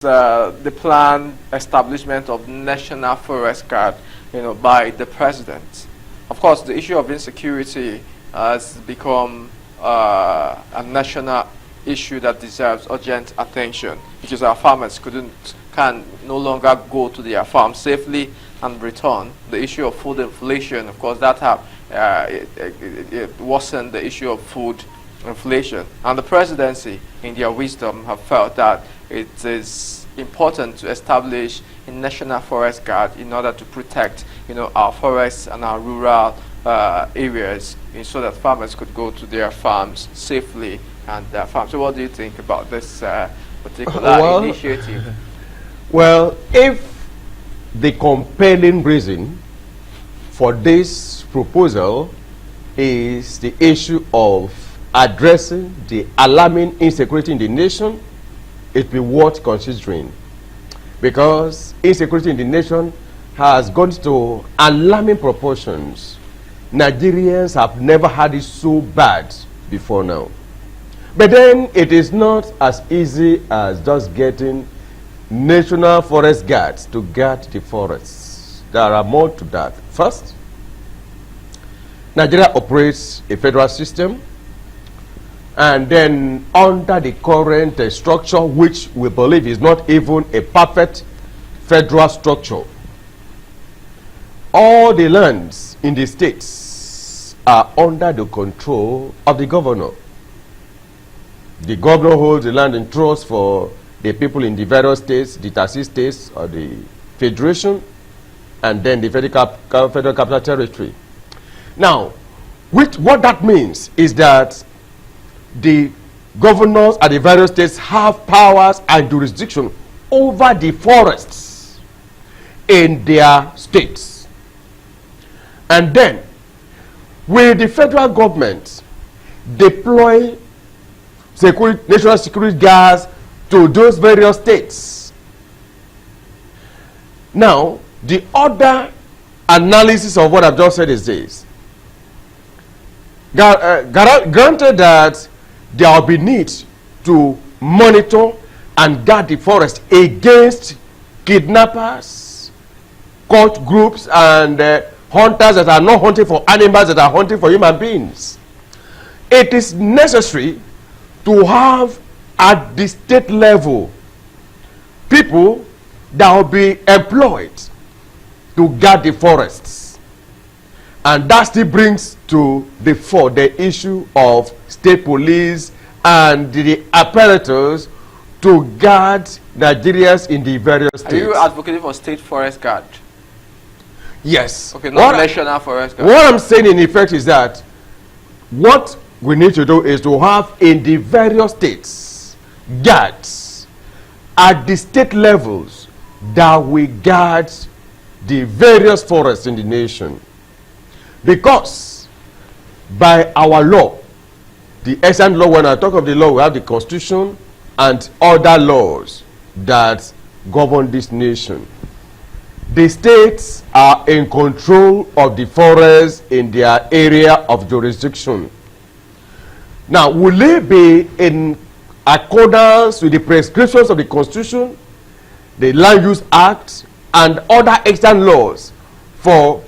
the planned establishment of National Forest Guard, by the president. Of course, the issue of insecurity has become a national issue that deserves urgent attention, because our farmers can no longer go to their farms safely and return. The issue of food inflation, of course, that have it worsened the issue of food inflation. And the presidency, in their wisdom, have felt that it is important to establish a National Forest Guard in order to protect, our forests and our rural areas, so that farmers could go to their farms safely and farm. So what do you think about this particular initiative? Well, if the compelling reason for this proposal is the issue of addressing the alarming insecurity in the nation, it will be worth considering, because insecurity in the nation has gone to alarming proportions. Nigerians have never had it so bad before now. But then it is not as easy as just getting National Forest Guards to guard the forests. There are more to that. First, Nigeria operates a federal system, and then under the current structure, which we believe is not even a perfect federal structure, all the lands in the states are under the control of the governor. The governor holds the land in trust for the people in the various states, the 30 states or the federation, and then the federal capital territory. Now, what that means is that the governors at the various states have powers and jurisdiction over the forests in their states. And then, will the federal government deploy national security guards to those various states? Now, the other analysis of what I've just said is this. Granted that there will be need to monitor and guard the forest against kidnappers, cult groups, and hunters that are not hunting for animals, that are hunting for human beings. It is necessary to have at the state level people that will be employed to guard the forests. And that still brings to the fore the issue of state police and the apparatus to guard Nigerians in the various states. Are you advocating for state forest guard? Yes. Okay, not National Forest Guard. What I'm saying in effect is that what we need to do is to have in the various states guards at the state levels that we guard the various forests in the nation. Because by our law, the essence law, when I talk of the law, we have the Constitution and other laws that govern this nation. The states are in control of the forests in their area of jurisdiction. Now, will it be in accordance with the prescriptions of the Constitution, the Land Use Act, and other extant laws for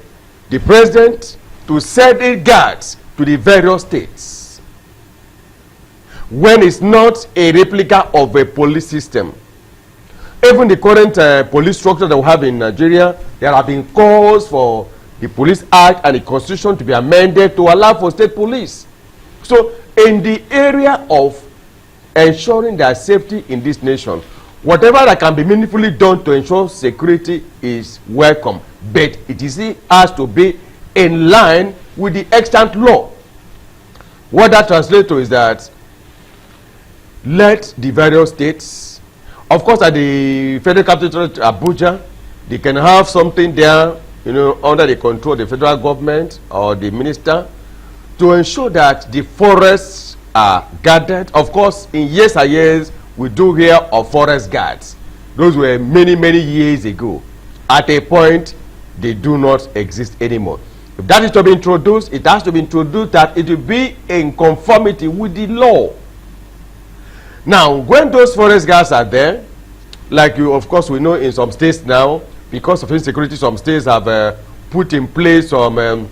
the president to send guards to the various states when it's not a replica of a police system? Even the current police structure that we have in Nigeria, there have been calls for the Police Act and the Constitution to be amended to allow for state police. So, in the area of ensuring their safety in this nation, whatever that can be meaningfully done to ensure security is welcome, but it has to be in line with the extant law. What that translates to is that let the various states, of course, at the federal capital, Abuja, they can have something there, under the control of the federal government or the minister, to ensure that the forests are guarded. Of course, in years and years, we do hear of forest guards. Those were many, many years ago. At a point, they do not exist anymore. If that is to be introduced, it has to be introduced that it will be in conformity with the law. Now, when those forest guards are there, like you, of course, we know in some states now, because of insecurity, some states have put in place some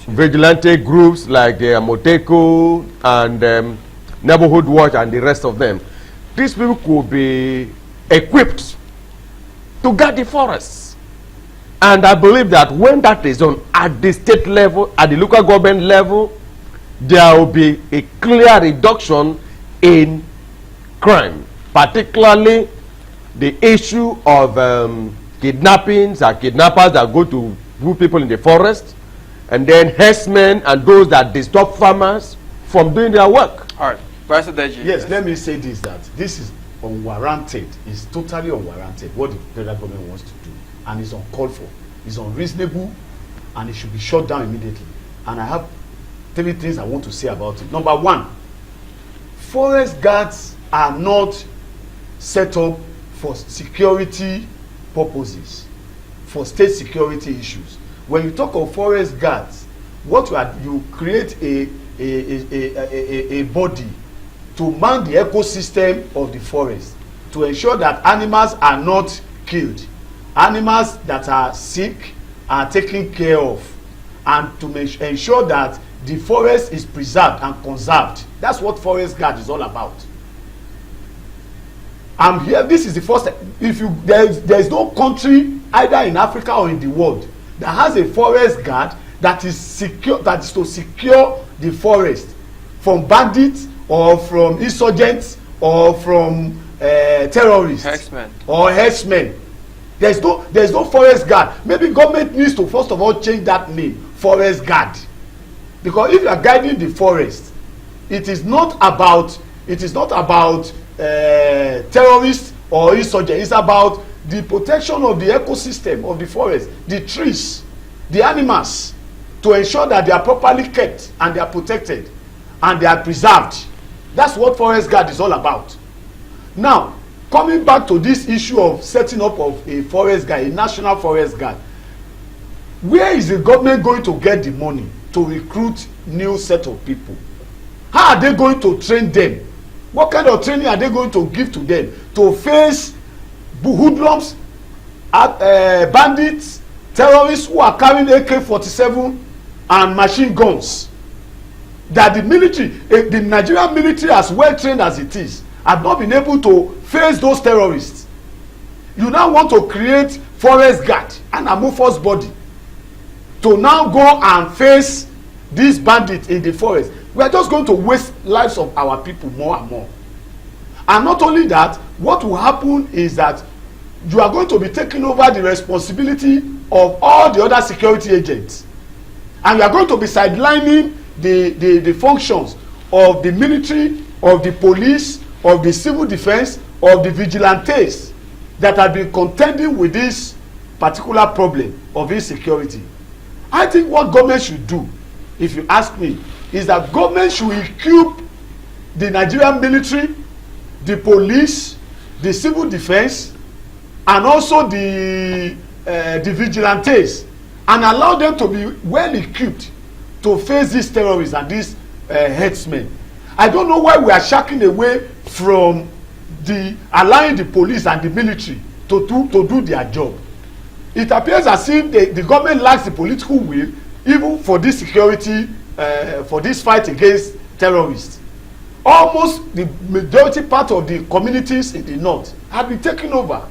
vigilante groups like Moteko and Neighborhood Watch and the rest of them. These people could be equipped to guard the forests. And I believe that when that is done at the state level, at the local government level, there will be a clear reduction in crime, particularly the issue of kidnappings and kidnappers that go to put people in the forest, and then herdsmen and those that disturb farmers from doing their work. All right, President. Yes, let me say this, that this is unwarranted. It's totally unwarranted what the federal government wants to do, and it's uncalled for. It's unreasonable, and it should be shut down immediately. And I have 3 things I want to say about it. Number 1, forest guards are not set up for security purposes, for state security issues. When you talk of forest guards, what you create a body to man the ecosystem of the forest, to ensure that animals are not killed, animals that are sick are taken care of, and to ensure that the forest is preserved and conserved. That's what forest guard is all about. I'm here, this is the first, there's no country either in Africa or in the world that has a forest guard that is secure, that is to secure the forest from bandits or from insurgents or from terrorists or herdsmen. There's no forest guard. Maybe government needs to first of all change that name, forest guard, because if you are guiding the forest, it is not about terrorists or insurgents. It's about the protection of the ecosystem of the forest, the trees, the animals, to ensure that they are properly kept and they are protected and they are preserved. That's what forest guard is all about. Now, coming back to this issue of setting up of a forest guard, a national forest guard, where is the government going to get the money to recruit new set of people? How are they going to train them? What kind of training are they going to give to them to face hoodlums, bandits, terrorists who are carrying AK-47 and machine guns? That the military, the Nigerian military, as well trained as it is, have not been able to face those terrorists. You now want to create forest guard and amorphous body to now go and face these bandits in the forest. We are just going to waste lives of our people more and more. And not only that, what will happen is that you are going to be taking over the responsibility of all the other security agents, and you are going to be sidelining the functions of the military, of the police, of the civil defense, of the vigilantes that have been contending with this particular problem of insecurity. I think what government should do, if you ask me, is that government should equip the Nigerian military, the police, the civil defense, and also the vigilantes, and allow them to be well equipped to face these terrorists and these herdsmen. I don't know why we are shying away from allowing the police and the military to do their job. It appears as if the government lacks the political will even for this security, for this fight against terrorists. Almost the majority part of the communities in the north have been taken over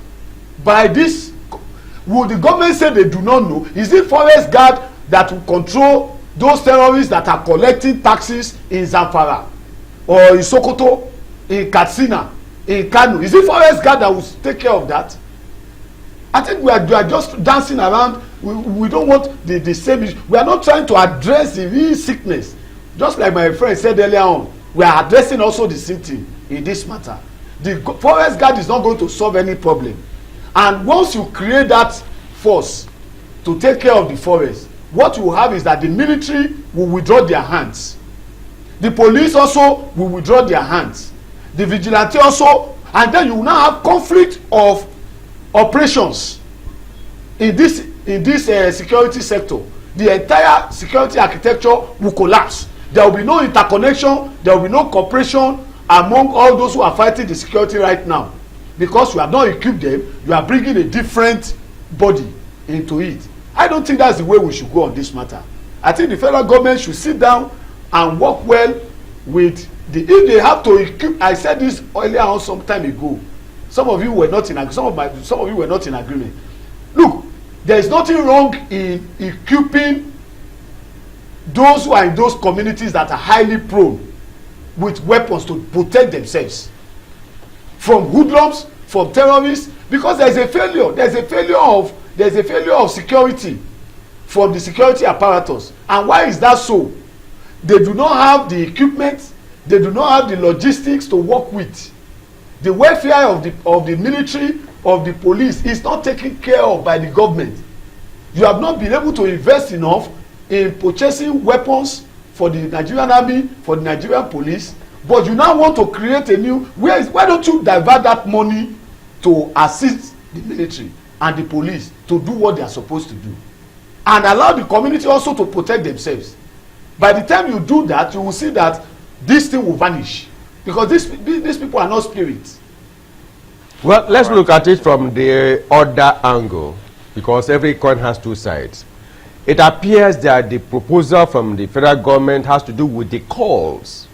by this. Will the government say they do not know? Is it forest guard that will control those terrorists that are collecting taxes in Zamfara or in Sokoto, in Katsina, in Kano? Is it forest guard that will take care of that? I think we are just dancing around. We don't want the same issue. We are not trying to address the real sickness. Just like my friend said earlier on, we are addressing also the symptom in this matter. The forest guard is not going to solve any problem. And once you create that force to take care of the forest, what you have is that the military will withdraw their hands. The police also will withdraw their hands. The vigilante also, and then you will now have conflict of operations in this security sector. The entire security architecture will collapse. There will be no interconnection. There will be no cooperation among all those who are fighting the security right now. because you have not equipped them, you are bringing a different body into it. I don't think that's the way we should go on this matter. I think the federal government should sit down and work well with the, if they have to equip. I said this earlier on some time ago. Some of you were not in, some of you were not in agreement. Look, there is nothing wrong in equipping those who are in those communities that are highly prone with weapons to protect themselves from hoodlums, from terrorists, because there is a failure. There is a failure of security from the security apparatus. And why is that so? They do not have the equipment, they do not have the logistics to work with. The welfare of the military, of the police is not taken care of by the government. You have not been able to invest enough in purchasing weapons for the Nigerian army, for the Nigerian police, but you now want to create a new, why don't you divert that money to assist the military and the police to do what they are supposed to do, and allow the community also to protect themselves? By the time you do that, you will see that this thing will vanish, because these people are not spirits. Well, let's look at it from the other angle, because every coin has two sides. It appears that the proposal from the federal government has to do with the calls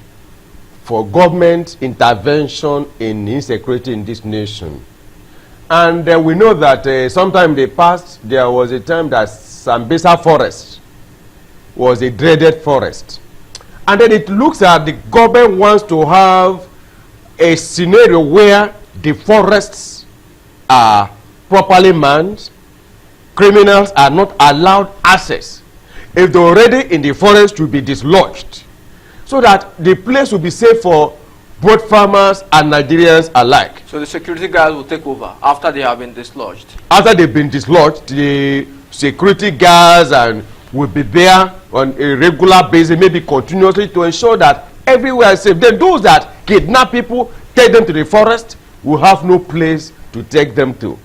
for government intervention in insecurity in this nation. And we know that sometime in the past, there was a time that Sambisa Forest was a dreaded forest. And then it looks like the government wants to have a scenario where the forests are properly manned, criminals are not allowed access. If they're already in the forest, to be dislodged, so that the place will be safe for both farmers and Nigerians alike. So the security guards will take over after they have been dislodged? After After they've been dislodged, the security guards and will be there on a regular basis, maybe continuously, to ensure that everywhere is safe. Then those that kidnap people, take them to the forest, will have no place to take them to.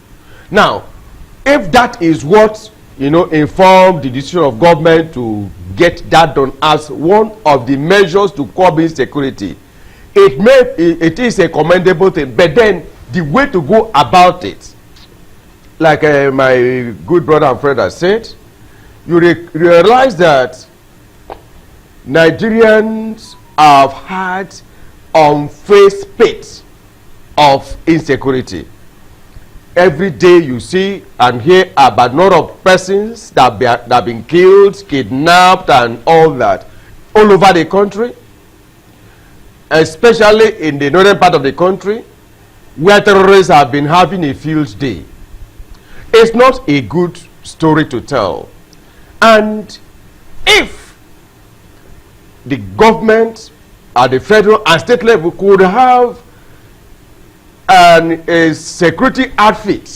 Now, if that is what, informed the decision of government to get that done as one of the measures to curb insecurity, it is a commendable thing. But then the way to go about it, like my good brother and friend has said, you realize that Nigerians have had unfaced spate of insecurity. Every day you see and hear about a number of persons that have been killed, kidnapped, and all that, all over the country, especially in the northern part of the country, where terrorists have been having a field day. It's not a good story to tell. And if the government at the federal and state level could have a security outfit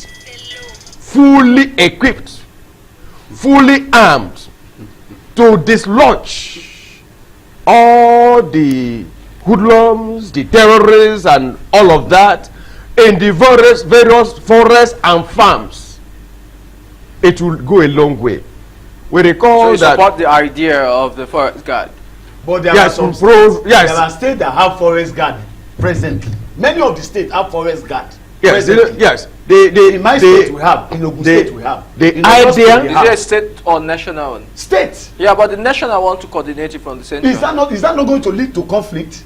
fully equipped, fully armed, to dislodge all the hoodlums, the terrorists, and all of that in the various forests and farms, it will go a long way. We recall so you that support the idea of the forest guard? But there yes, are some yes. There are states that have forest guard presently. Many of the states have forest guard. Yes, yes. In my state we have. In Ogun State we have. The in Ogun State we idea Is have. it a state or national one? State. Yeah, but the national want to coordinate it from the center. Is that not going to lead to conflict?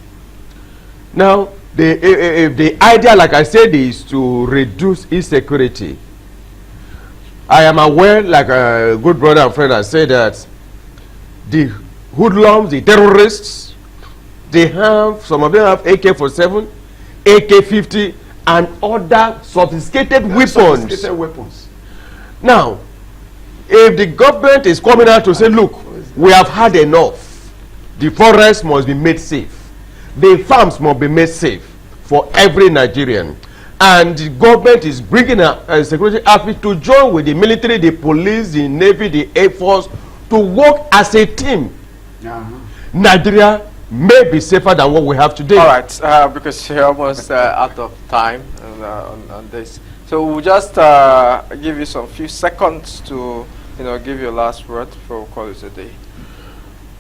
now, the idea, like I said, is to reduce insecurity. I am aware, like a good brother and friend has said, that the hoodlums, the terrorists, they have, some of them have AK-47, AK-50, and other sophisticated weapons. Now, if the government is coming out to say, look, we have had enough, the forest must be made safe, the farms must be made safe for every Nigerian, and the government is bringing a security outfit to join with the military, the police, the navy, the air force, to work as a team, Nigeria may be safer than what we have today. All right, because we're almost out of time on this. So we'll just give you some few seconds to, give your last word before we call it a day.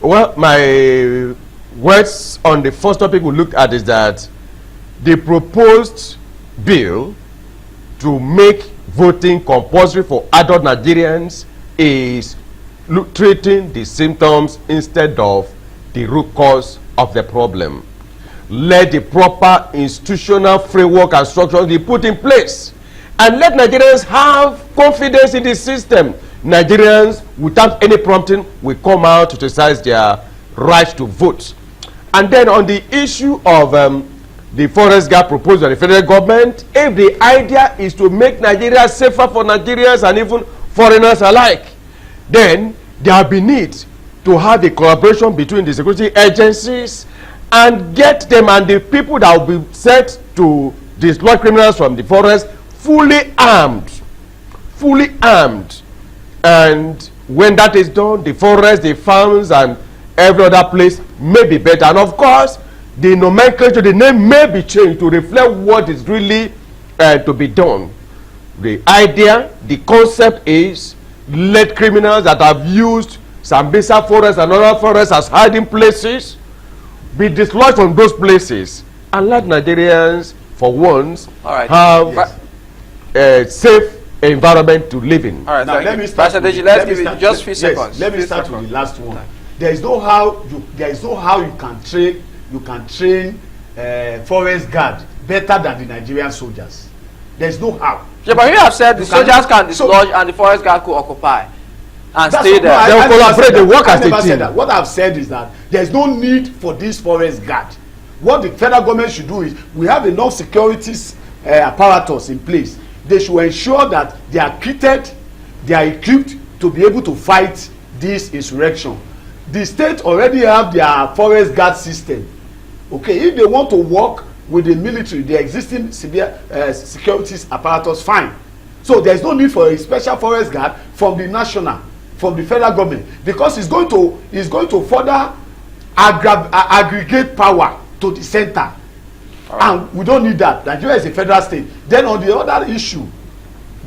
Well, my words on the first topic we looked at is that the proposed bill to make voting compulsory for adult Nigerians is treating the symptoms instead of the root cause of the problem. Let the proper institutional framework and structures be put in place, and let Nigerians have confidence in the system. Nigerians, without any prompting, will come out to exercise their right to vote. And then on the issue of the forest guard proposed by the federal government, if the idea is to make Nigeria safer for Nigerians and even foreigners alike, then there will be need to have a collaboration between the security agencies and get them and the people that will be set to dislodge criminals from the forest fully armed. And when that is done, the forest, the farms, and every other place may be better. And of course, the nomenclature, the name may be changed to reflect what is really to be done. The idea, the concept is, let criminals that have used Sambisa forest and other forests as hiding places be dislodged from those places, and let Nigerians, for once, have a safe environment to live in. All right, now let me start. Let's give it just few seconds. Let me start with the last one. There is no how you can train forest guard better than the Nigerian soldiers. There is no how. Yeah, but you have said the soldiers can dislodge and the forest guard could occupy and stay there. They will collaborate, they work as a team. What I've said is that there is no need for this forest guard. What the federal government should do is, we have enough securities apparatus in place. They should ensure that they are kitted, they are equipped to be able to fight this insurrection. The state already have their forest guard system. Okay, if they want to work with the military, the existing severe securities apparatus, fine. So there is no need for a special forest guard from the federal government, because it's going to further aggregate power to the center. Right. And we don't need that. Nigeria is a federal state. Then on the other issue,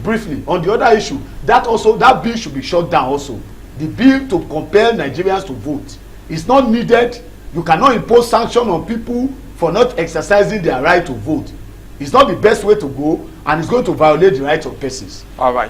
briefly, that bill should be shut down also. The bill to compel Nigerians to vote is not needed. You cannot impose sanction on people for not exercising their right to vote. It's not the best way to go, and it's going to violate the rights of persons. All right.